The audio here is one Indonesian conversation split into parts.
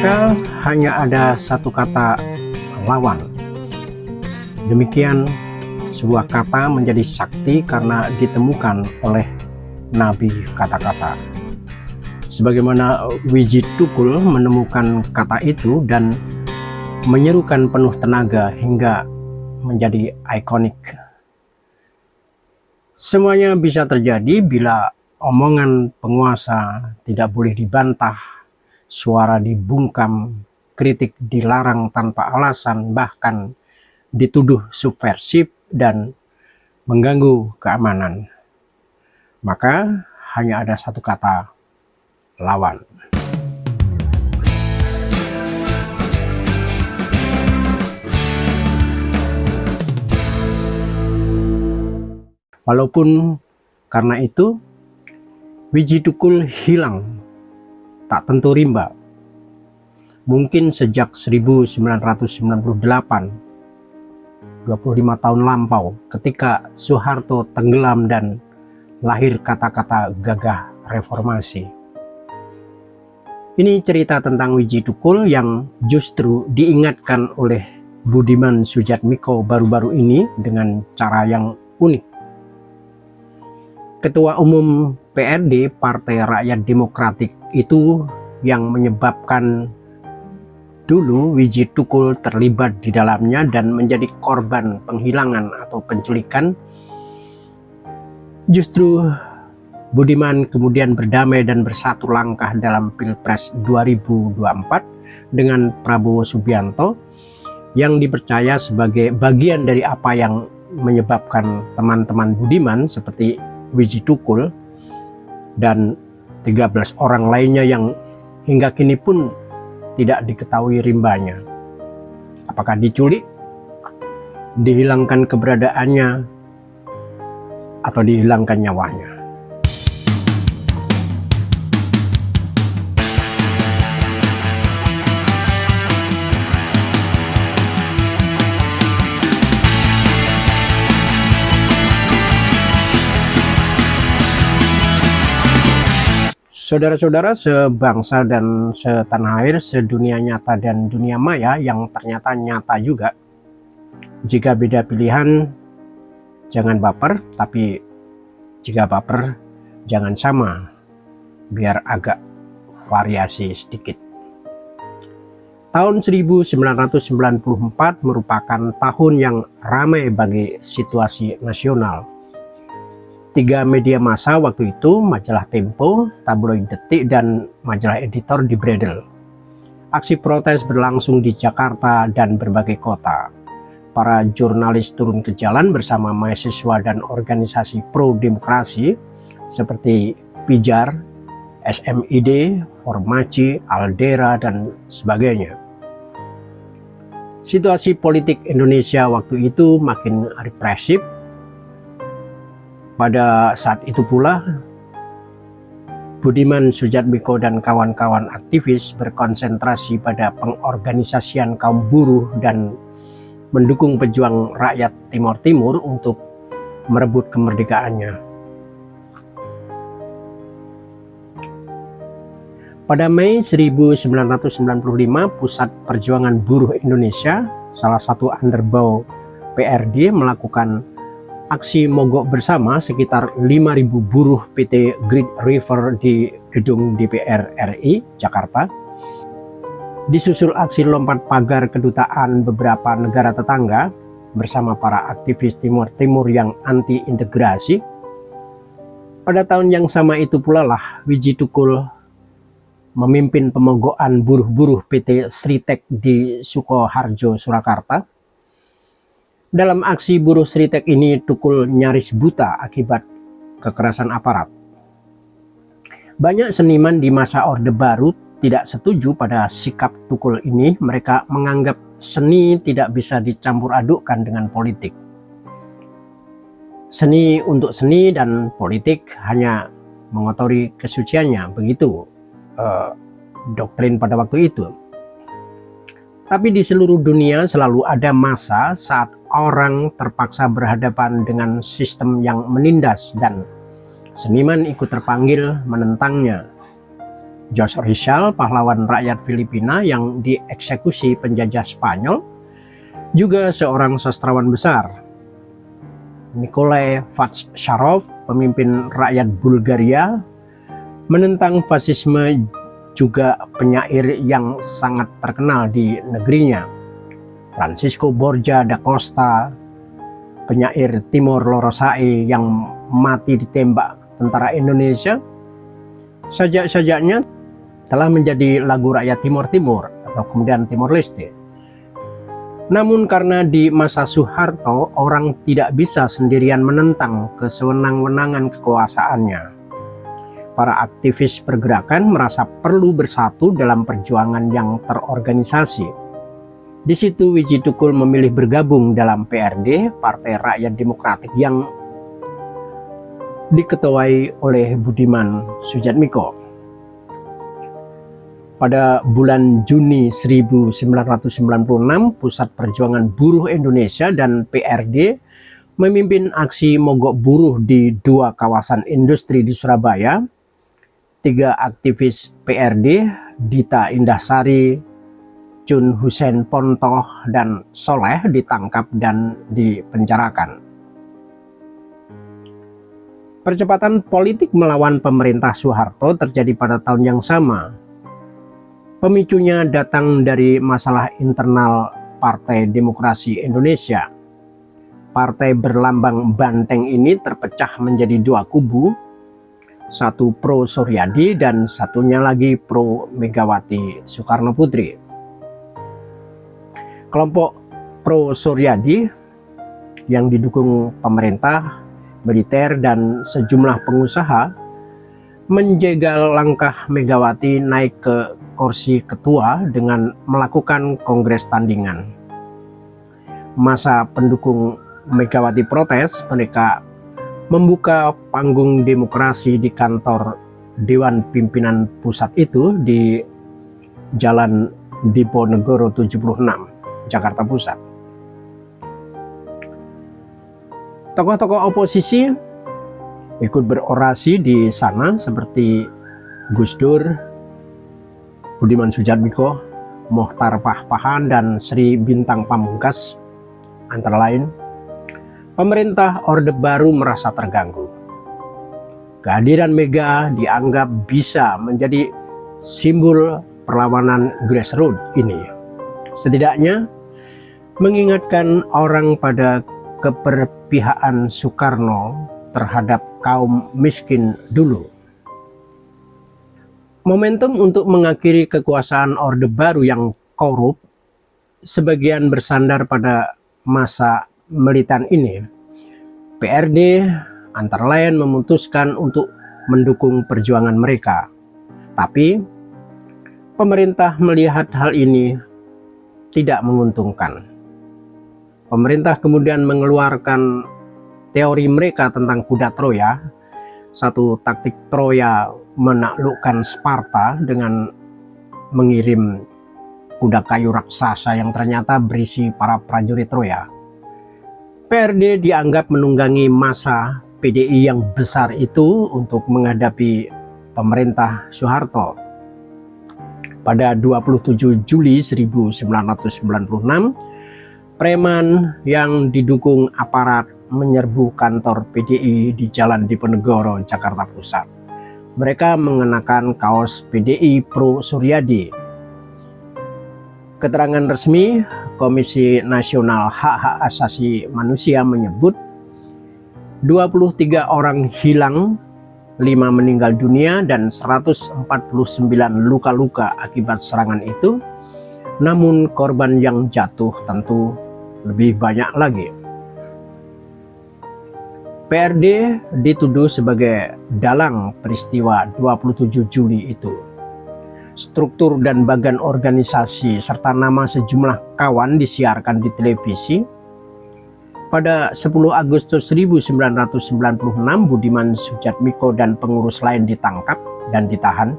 Maka hanya ada satu kata, lawan. Demikian sebuah kata menjadi sakti karena ditemukan oleh Nabi kata-kata. Sebagaimana Wiji Tukul menemukan kata itu dan menyerukan penuh tenaga hingga menjadi ikonik. Semuanya bisa terjadi bila omongan penguasa tidak boleh dibantah, suara dibungkam, kritik dilarang tanpa alasan, bahkan dituduh subversif dan mengganggu keamanan. Maka hanya ada satu kata, lawan. Walaupun karena itu Wiji Tukul hilang, tak tentu rimba. Mungkin sejak 1998, 25 tahun lampau, ketika Soeharto tenggelam dan lahir kata-kata gagah reformasi. Ini cerita tentang Wiji Tukul yang justru diingatkan oleh Budiman Sujatmiko baru-baru ini dengan cara yang unik. Ketua Umum PRD Partai Rakyat Demokratik itu yang menyebabkan dulu Wiji Tukul terlibat di dalamnya dan menjadi korban penghilangan atau penculikan. Justru Budiman kemudian berdamai dan bersatu langkah dalam Pilpres 2024 dengan Prabowo Subianto yang dipercaya sebagai bagian dari apa yang menyebabkan teman-teman Budiman seperti Wiji Tukul dan 13 orang lainnya yang hingga kini pun tidak diketahui rimbanya. Apakah diculik, dihilangkan keberadaannya, atau dihilangkan nyawanya. Saudara-saudara sebangsa dan setanah air, sedunia nyata dan dunia maya yang ternyata nyata juga. Jika beda pilihan, jangan baper, tapi jika baper, jangan sama, biar agak variasi sedikit. Tahun 1994 merupakan tahun yang ramai bagi situasi nasional. 3 media massa waktu itu, majalah Tempo, tabloid Detik, dan majalah Editor dibredel. Aksi protes berlangsung di Jakarta dan berbagai kota. Para jurnalis turun ke jalan bersama mahasiswa dan organisasi pro-demokrasi seperti Pijar, SMID, Formaci, Aldera, dan sebagainya. Situasi politik Indonesia waktu itu makin represif. Pada saat itu pula, Budiman Sujatmiko dan kawan-kawan aktivis berkonsentrasi pada pengorganisasian kaum buruh dan mendukung pejuang rakyat Timor Timur untuk merebut kemerdekaannya. Pada Mei 1995, Pusat Perjuangan Buruh Indonesia, salah satu underbaw PRD, melakukan aksi mogok bersama sekitar 5.000 buruh PT Great River di gedung DPR RI, Jakarta. Disusul aksi lompat pagar kedutaan beberapa negara tetangga bersama para aktivis Timor Timur yang anti-integrasi. Pada tahun yang sama itu pula lah Wiji Tukul memimpin pemogokan buruh-buruh PT Sritek di Sukoharjo, Surakarta. Dalam aksi buruh Sritek ini, Tukul nyaris buta akibat kekerasan aparat. Banyak seniman di masa Orde Baru tidak setuju pada sikap Tukul ini. Mereka menganggap seni tidak bisa dicampur adukkan dengan politik. Seni untuk seni dan politik hanya mengotori kesuciannya, begitu doktrin pada waktu itu. Tapi di seluruh dunia selalu ada masa saat orang terpaksa berhadapan dengan sistem yang menindas dan seniman ikut terpanggil menentangnya. Jose Rizal, pahlawan rakyat Filipina yang dieksekusi penjajah Spanyol, juga seorang sastrawan besar. Nikolai Vazsharov, pemimpin rakyat Bulgaria, menentang fasisme, juga penyair yang sangat terkenal di negerinya. Francisco Borja da Costa, penyair Timor Lorosae yang mati ditembak tentara Indonesia, sajak-sajaknya telah menjadi lagu rakyat Timor Timur atau kemudian Timor Leste. Namun karena di masa Soeharto orang tidak bisa sendirian menentang kesewenang-wenangan kekuasaannya, para aktivis pergerakan merasa perlu bersatu dalam perjuangan yang terorganisasi. Di situ Wiji Tukul memilih bergabung dalam PRD, Partai Rakyat Demokratik, yang diketuai oleh Budiman Sujatmiko. Pada bulan Juni 1996, Pusat Perjuangan Buruh Indonesia dan PRD memimpin aksi mogok buruh di 2 kawasan industri di Surabaya. 3 aktivis PRD, Dita Indahsari, Chun Hussein Pontoh, dan Soleh ditangkap dan dipenjarakan. Percepatan politik melawan pemerintah Soeharto terjadi pada tahun yang sama. Pemicunya datang dari masalah internal Partai Demokrasi Indonesia. Partai berlambang banteng ini terpecah menjadi 2 kubu, satu pro Suryadi dan satunya lagi pro Megawati Soekarno Putri. Kelompok pro Suryadi yang didukung pemerintah, militer, dan sejumlah pengusaha menjegal langkah Megawati naik ke kursi ketua dengan melakukan kongres tandingan. Masa pendukung Megawati protes, mereka membuka panggung demokrasi di kantor Dewan Pimpinan Pusat itu di Jalan Diponegoro 76, Jakarta Pusat. Tokoh-tokoh oposisi ikut berorasi di sana seperti Gus Dur, Budiman Sujatmiko, Mochtar Pahpahan, dan Sri Bintang Pamungkas antara lain. Pemerintah Orde Baru merasa terganggu. Kehadiran Mega dianggap bisa menjadi simbol perlawanan grassroots ini. Setidaknya mengingatkan orang pada keberpihakan Soekarno terhadap kaum miskin dulu. Momentum untuk mengakhiri kekuasaan Orde Baru yang korup sebagian bersandar pada masa militan ini. PRD antara lain memutuskan untuk mendukung perjuangan mereka. Tapi pemerintah melihat hal ini tidak menguntungkan. Pemerintah kemudian mengeluarkan teori mereka tentang kuda Troya, satu taktik Troya menaklukkan Sparta dengan mengirim kuda kayu raksasa yang ternyata berisi para prajurit Troya. PRD dianggap menunggangi masa PDI yang besar itu untuk menghadapi pemerintah Soeharto. Pada 27 Juli 1996, preman yang didukung aparat menyerbu kantor PDI di Jalan Diponegoro, Jakarta Pusat. Mereka mengenakan kaos PDI pro Suryadi. Keterangan resmi Komisi Nasional Hak-Hak Asasi Manusia menyebut 23 orang hilang, 5 meninggal dunia, dan 149 luka-luka akibat serangan itu. Namun korban yang jatuh tentu lebih banyak lagi. PRD dituduh sebagai dalang peristiwa 27 Juli itu. Struktur dan bagan organisasi serta nama sejumlah kawan disiarkan di televisi. Pada 10 Agustus 1996, Budiman Sujatmiko dan pengurus lain ditangkap dan ditahan.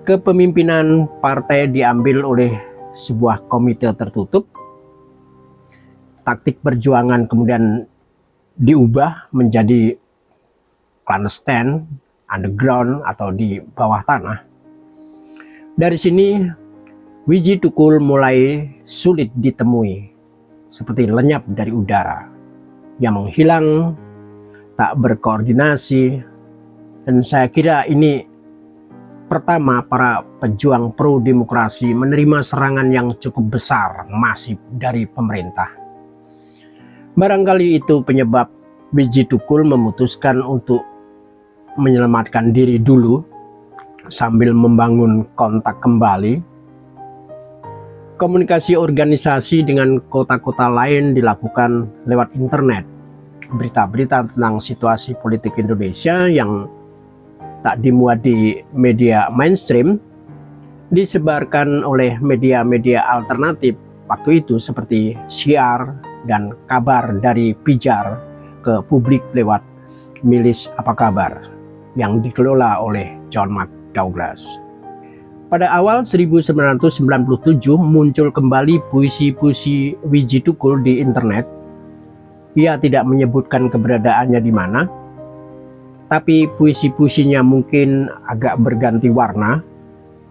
Kepemimpinan partai diambil oleh sebuah komite tertutup. Taktik perjuangan kemudian diubah menjadi clandestine, underground atau di bawah tanah. Dari sini Wiji Tukul mulai sulit ditemui, seperti lenyap dari udara. Yang menghilang, tak berkoordinasi, dan saya kira ini pertama para pejuang pro demokrasi menerima serangan yang cukup besar, masif dari pemerintah. Barangkali itu penyebab Wiji Tukul memutuskan untuk menyelamatkan diri dulu sambil membangun kontak kembali. Komunikasi organisasi dengan kota-kota lain dilakukan lewat internet. Berita-berita tentang situasi politik Indonesia yang tak dimuat di media mainstream disebarkan oleh media-media alternatif waktu itu seperti Syiar dan Kabar dari Pijar ke publik lewat Milis Apa Kabar yang dikelola oleh John McDouglas. Pada awal 1997 muncul kembali puisi-puisi Wiji Tukul di internet. Ia tidak menyebutkan keberadaannya di mana, tapi puisi-puisinya mungkin agak berganti warna,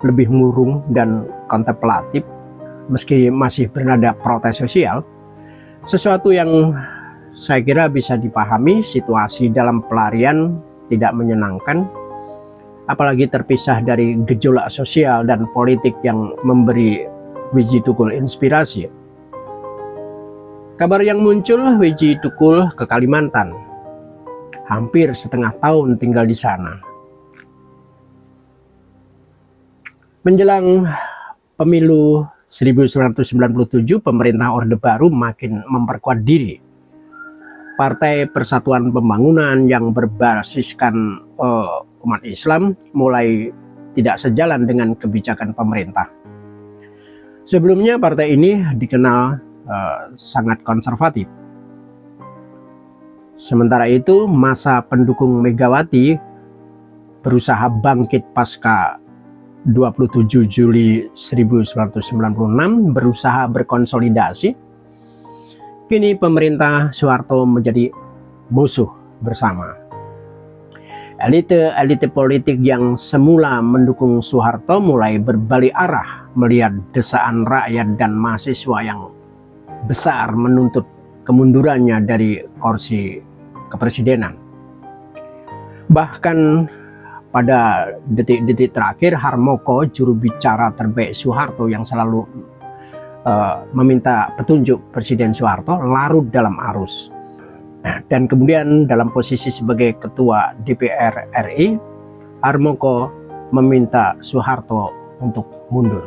lebih murung dan kontemplatif, meski masih bernada protes sosial. Sesuatu yang saya kira bisa dipahami. Situasi dalam pelarian tidak menyenangkan, apalagi terpisah dari gejolak sosial dan politik yang memberi Wiji Tukul inspirasi. Kabar yang muncul, Wiji Tukul ke Kalimantan. Hampir setengah tahun tinggal di sana. Menjelang pemilu 1997, pemerintah Orde Baru makin memperkuat diri. Partai Persatuan Pembangunan yang berbasiskan umat Islam mulai tidak sejalan dengan kebijakan pemerintah. Sebelumnya partai ini dikenal sangat konservatif. Sementara itu masa pendukung Megawati berusaha bangkit pasca 27 Juli 1996, berusaha berkonsolidasi. Kini pemerintah Soeharto menjadi musuh bersama. Elite politik yang semula mendukung Soeharto mulai berbalik arah melihat desaan rakyat dan mahasiswa yang besar menuntut kemundurannya dari kursi kepresidenan. Bahkan pada detik-detik terakhir, Harmoko, juru bicara terbaik Soeharto yang selalu meminta petunjuk Presiden Soeharto, larut dalam arus. Dan kemudian dalam posisi sebagai ketua DPR RI, Harmoko meminta Soeharto untuk mundur.